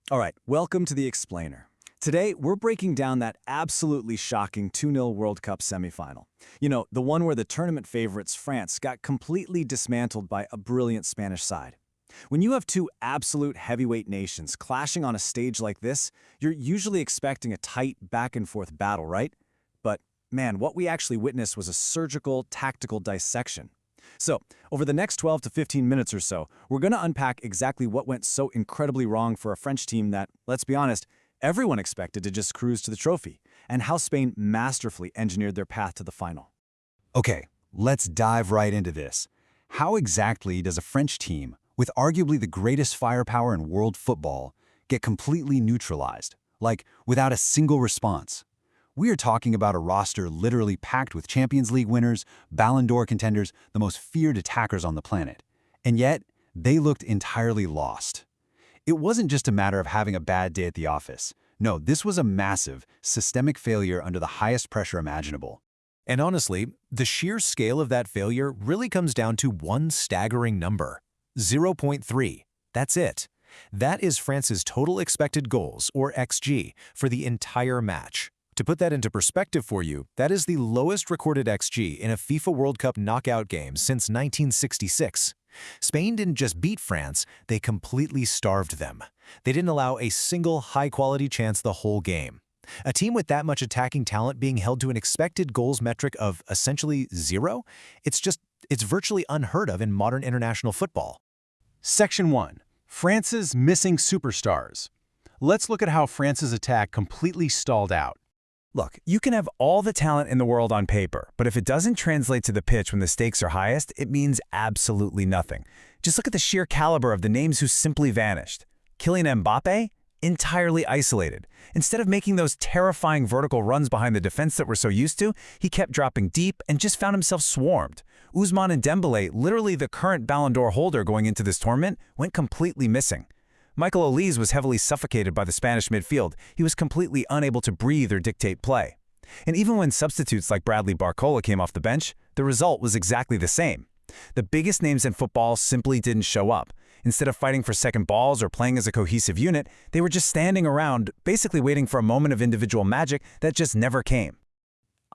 All right, welcome to the Explainer. Today, we're breaking down that absolutely shocking 2-0 World Cup semifinal. You know, the one where the tournament favorites, France, got completely dismantled by a brilliant Spanish side. When you have two absolute heavyweight nations clashing on a stage like this, you're usually expecting a tight back-and-forth battle, right? But, man, what we actually witnessed was a surgical, tactical dissection. So, over the next 12 to 15 minutes or so, we're going to unpack exactly what went so incredibly wrong for a French team that, let's be honest, everyone expected to just cruise to the trophy, and how Spain masterfully engineered their path to the final. Okay, let's dive right into this. How exactly does a French team, with arguably the greatest firepower in world football, get completely neutralized, like without a single response? We are talking about a roster literally packed with Champions League winners, Ballon d'Or contenders, the most feared attackers on the planet. And yet, they looked entirely lost. It wasn't just a matter of having a bad day at the office. No, this was a massive, systemic failure under the highest pressure imaginable. And honestly, the sheer scale of that failure really comes down to one staggering number: 0.3. That's it. That is France's total expected goals, or XG, for the entire match. To put that into perspective for you, that is the lowest recorded XG in a FIFA World Cup knockout game since 1966. Spain didn't just beat France, they completely starved them. They didn't allow a single high-quality chance the whole game. A team with that much attacking talent being held to an expected goals metric of essentially 0? It's virtually unheard of in modern international football. Section 1. France's missing superstars. Let's look at how France's attack completely stalled out. Look, you can have all the talent in the world on paper, but if it doesn't translate to the pitch when the stakes are highest, it means absolutely nothing. Just look at the sheer caliber of the names who simply vanished. Kylian Mbappé? Entirely isolated. Instead of making those terrifying vertical runs behind the defense that we're so used to, he kept dropping deep and just found himself swarmed. Ousmane and Dembélé, literally the current Ballon d'Or holder going into this tournament, went completely missing. Michael Olise was heavily suffocated by the Spanish midfield. He was completely unable to breathe or dictate play. And even when substitutes like Bradley Barcola came off the bench, the result was exactly the same. The biggest names in football simply didn't show up. Instead of fighting for second balls or playing as a cohesive unit, they were just standing around, basically waiting for a moment of individual magic that just never came.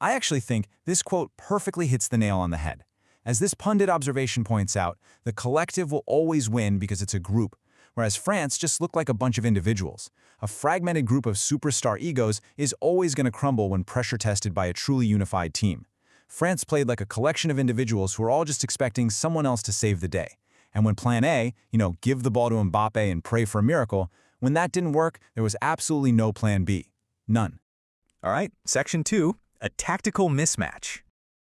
I actually think this quote perfectly hits the nail on the head. As this pundit observation points out, the collective will always win because it's a group, whereas France just looked like a bunch of individuals. A fragmented group of superstar egos is always going to crumble when pressure tested by a truly unified team. France played like a collection of individuals who were all just expecting someone else to save the day. And when plan A, give the ball to Mbappé and pray for a miracle, when that didn't work, there was absolutely no plan B. None. All right, Section 2, a tactical mismatch.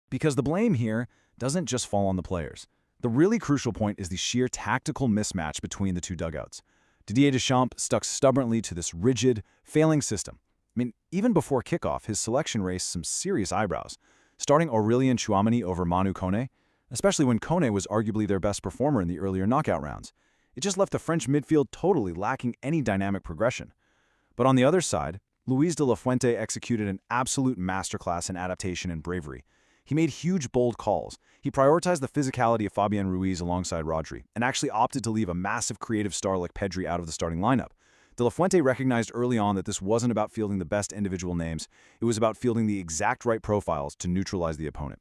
Because the blame here doesn't just fall on the players. The really crucial point is the sheer tactical mismatch between the two dugouts. Didier Deschamps stuck stubbornly to this rigid, failing system. I mean, even before kickoff, his selection raised some serious eyebrows, starting Aurélien Tchouameni over Manu Kone, especially when Kone was arguably their best performer in the earlier knockout rounds. It just left the French midfield totally lacking any dynamic progression. But on the other side, Luis de la Fuente executed an absolute masterclass in adaptation and bravery. He made huge, bold calls. He prioritized the physicality of Fabian Ruiz alongside Rodri, and actually opted to leave a massive creative star like Pedri out of the starting lineup. De la Fuente recognized early on that this wasn't about fielding the best individual names, it was about fielding the exact right profiles to neutralize the opponent.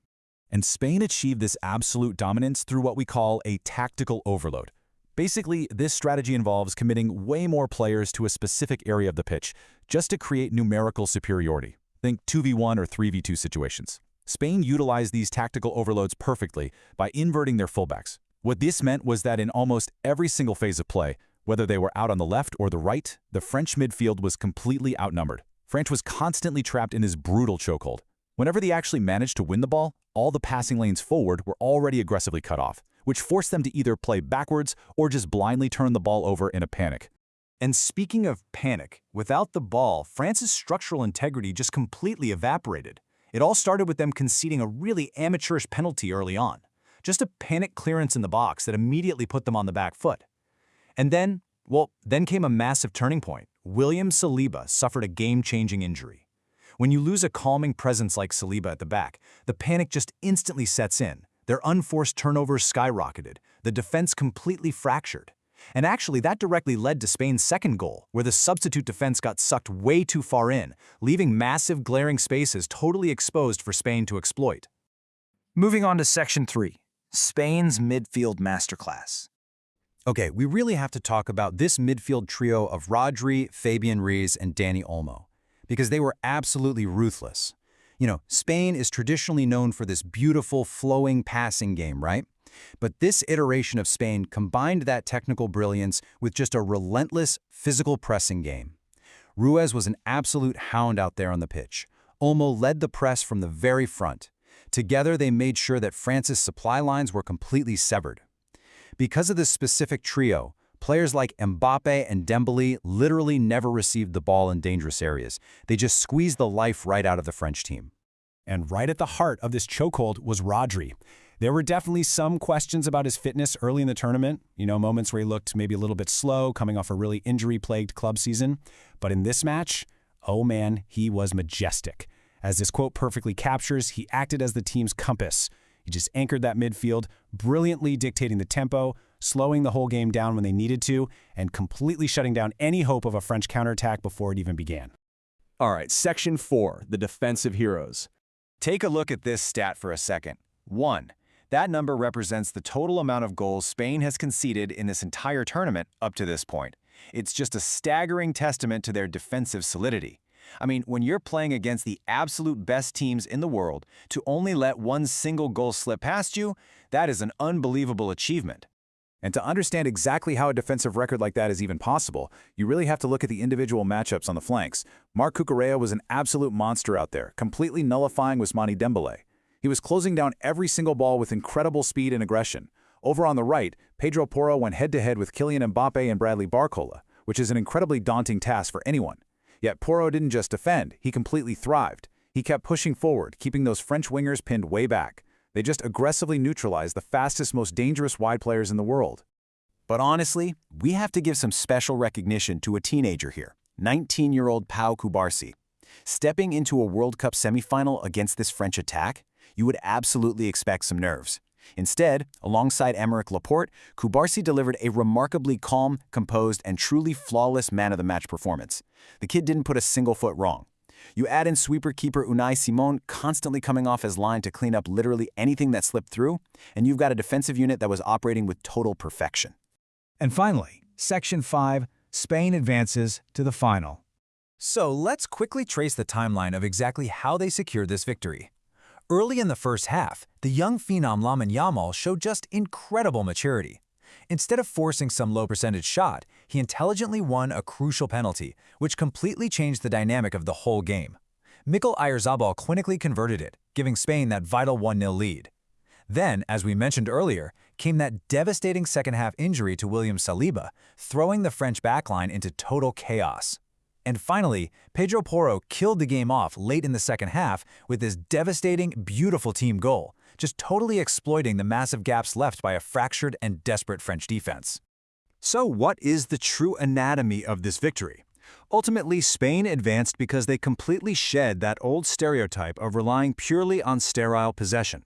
And Spain achieved this absolute dominance through what we call a tactical overload. Basically, this strategy involves committing way more players to a specific area of the pitch, just to create numerical superiority. Think 2v1 or 3v2 situations. Spain utilized these tactical overloads perfectly by inverting their fullbacks. What this meant was that in almost every single phase of play, whether they were out on the left or the right, the French midfield was completely outnumbered. France was constantly trapped in this brutal chokehold. Whenever they actually managed to win the ball, all the passing lanes forward were already aggressively cut off, which forced them to either play backwards or just blindly turn the ball over in a panic. And speaking of panic, without the ball, France's structural integrity just completely evaporated. It all started with them conceding a really amateurish penalty early on. Just a panic clearance in the box that immediately put them on the back foot. And then came a massive turning point. William Saliba suffered a game-changing injury. When you lose a calming presence like Saliba at the back, the panic just instantly sets in. Their unforced turnovers skyrocketed, the defense completely fractured. And actually, that directly led to Spain's second goal, where the substitute defense got sucked way too far in, leaving massive glaring spaces totally exposed for Spain to exploit. Moving on to Section 3, Spain's Midfield Masterclass. Okay, we really have to talk about this midfield trio of Rodri, Fabian Ruiz, and Dani Olmo, because they were absolutely ruthless. You know, Spain is traditionally known for this beautiful, flowing passing game, right? But this iteration of Spain combined that technical brilliance with just a relentless physical pressing game. Ruiz was an absolute hound out there on the pitch. Olmo led the press from the very front. Together, they made sure that France's supply lines were completely severed. Because of this specific trio, players like Mbappé and Dembélé literally never received the ball in dangerous areas. They just squeezed the life right out of the French team. And right at the heart of this chokehold was Rodri. There were definitely some questions about his fitness early in the tournament, moments where he looked maybe a little bit slow, coming off a really injury-plagued club season. But in this match, oh man, he was majestic. As this quote perfectly captures, he acted as the team's compass. He just anchored that midfield, brilliantly dictating the tempo, slowing the whole game down when they needed to, and completely shutting down any hope of a French counterattack before it even began. All right, Section 4, the defensive heroes. Take a look at this stat for a second. 1. That number represents the total amount of goals Spain has conceded in this entire tournament up to this point. It's just a staggering testament to their defensive solidity. I mean, when you're playing against the absolute best teams in the world, to only let one single goal slip past you, that is an unbelievable achievement. And to understand exactly how a defensive record like that is even possible, you really have to look at the individual matchups on the flanks. Marc Cucurella was an absolute monster out there, completely nullifying Ousmane Dembélé. He was closing down every single ball with incredible speed and aggression. Over on the right, Pedro Porro went head-to-head with Kylian Mbappé and Bradley Barcola, which is an incredibly daunting task for anyone. Yet Porro didn't just defend, he completely thrived. He kept pushing forward, keeping those French wingers pinned way back. They just aggressively neutralized the fastest, most dangerous wide players in the world. But honestly, we have to give some special recognition to a teenager here, 19-year-old Pau Cubarsí. Stepping into a World Cup semifinal against this French attack, you would absolutely expect some nerves. Instead, alongside Aymeric Laporte, Cubarsí delivered a remarkably calm, composed, and truly flawless man-of-the-match performance. The kid didn't put a single foot wrong. You add in sweeper-keeper Unai Simon constantly coming off his line to clean up literally anything that slipped through, and you've got a defensive unit that was operating with total perfection. And finally, Section 5, Spain advances to the final. So let's quickly trace the timeline of exactly how they secured this victory. Early in the first half, the young phenom Lamine Yamal showed just incredible maturity. Instead of forcing some low-percentage shot, he intelligently won a crucial penalty, which completely changed the dynamic of the whole game. Mikel Oyarzabal clinically converted it, giving Spain that vital 1-0 lead. Then, as we mentioned earlier, came that devastating second-half injury to William Saliba, throwing the French backline into total chaos. And finally, Pedro Porro killed the game off late in the second half with this devastating, beautiful team goal, just totally exploiting the massive gaps left by a fractured and desperate French defense. So what is the true anatomy of this victory? Ultimately, Spain advanced because they completely shed that old stereotype of relying purely on sterile possession.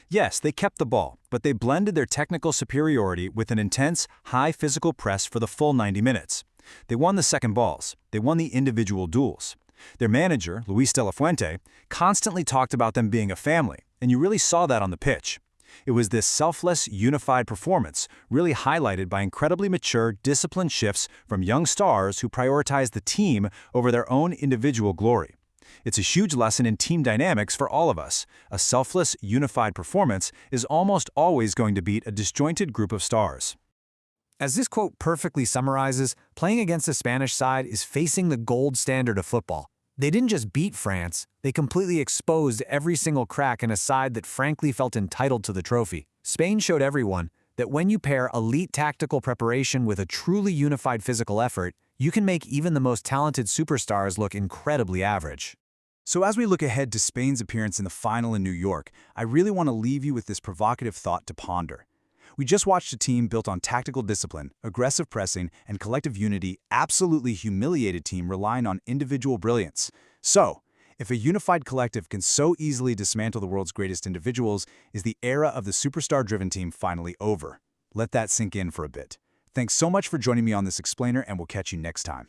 Yes, they kept the ball, but they blended their technical superiority with an intense, high physical press for the full 90 minutes. They won the second balls. They won the individual duels. Their manager, Luis de la Fuente, constantly talked about them being a family, and you really saw that on the pitch. It was this selfless, unified performance, really highlighted by incredibly mature, disciplined shifts from young stars who prioritized the team over their own individual glory. It's a huge lesson in team dynamics for all of us. A selfless, unified performance is almost always going to beat a disjointed group of stars. As this quote perfectly summarizes, playing against the Spanish side is facing the gold standard of football. They didn't just beat France, they completely exposed every single crack in a side that frankly felt entitled to the trophy. Spain showed everyone that when you pair elite tactical preparation with a truly unified physical effort, you can make even the most talented superstars look incredibly average. So as we look ahead to Spain's appearance in the final in New York, I really want to leave you with this provocative thought to ponder. We just watched a team built on tactical discipline, aggressive pressing, and collective unity absolutely humiliate a team relying on individual brilliance. So, if a unified collective can so easily dismantle the world's greatest individuals, is the era of the superstar-driven team finally over? Let that sink in for a bit. Thanks so much for joining me on this explainer, and we'll catch you next time.